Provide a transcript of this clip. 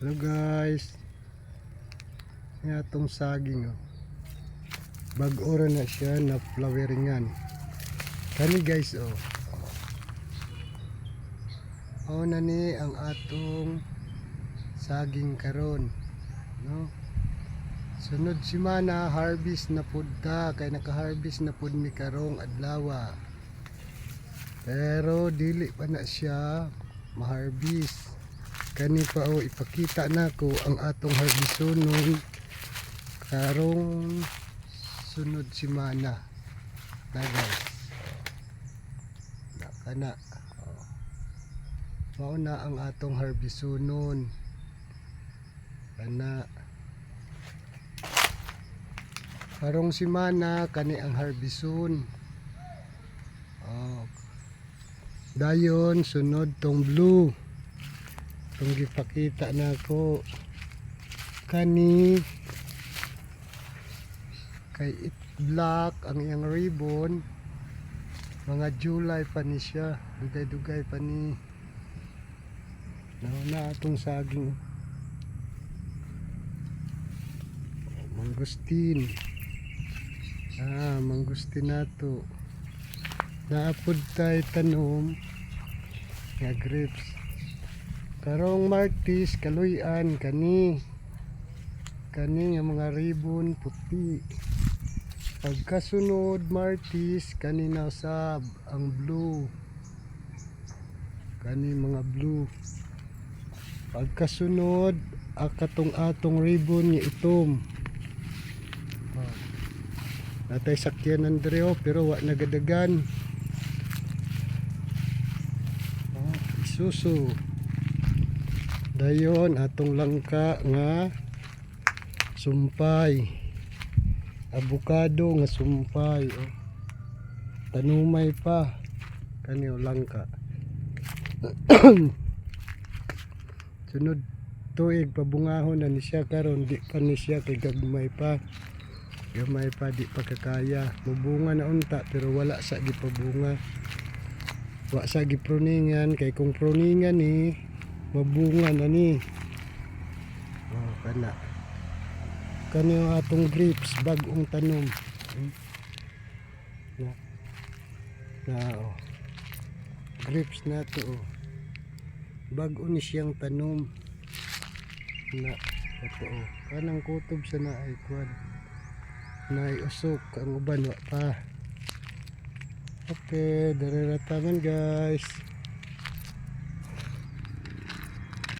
Hello guys, nga itong saging bag-ora na siya na floweringan kani guys. Na ni ang atong saging karon, no? Sunod semana harvest na pud ta, kay naka-harvest na pud mi karong adlaw, pero dili pa na siya ma-harvest. Kani pa ipakita nako ang atong harbisonon karong sunod semana na guys. Nakana mao na ang atong harbisonon kana karong semana. Kani ang harbison. Dayon sunod tong blue, itong gipakita na ko kani kay it black ang iyang ribbon. Mga July pa ni siya, dugay-dugay pa ni na atong saging. Mangustin, mangustin nato. Naapod tayo tanom nga grapes. Karong Martis kaluyan kani nga mga ribbon puti. Pagkasunod Martis kani na usab ang blue, kani mga blue. Pagkasunod atong ribbon nga itom. Natay sakyan Andreo pero wa nagadagan. Isuso. Dayon atong langka nga sumpay, avocado nga sumpay. Tanumay pa kani langka. Sunod tuig pabungahon na ni siya karon, di pa ni siya kay gamay pa di pa kakaya. Mubunga na unta pero wala sa gipabunga, wa sa gipruningan. Kay kung pruningan ni mabunga na ni. Kani ang atong grapes bag-ong tanom. Grapes na to bag-o ni siyang tanom na ito. Kanang kutob sa naay kwan naay usok, ang uban wa pa. Okay, darerataman guys.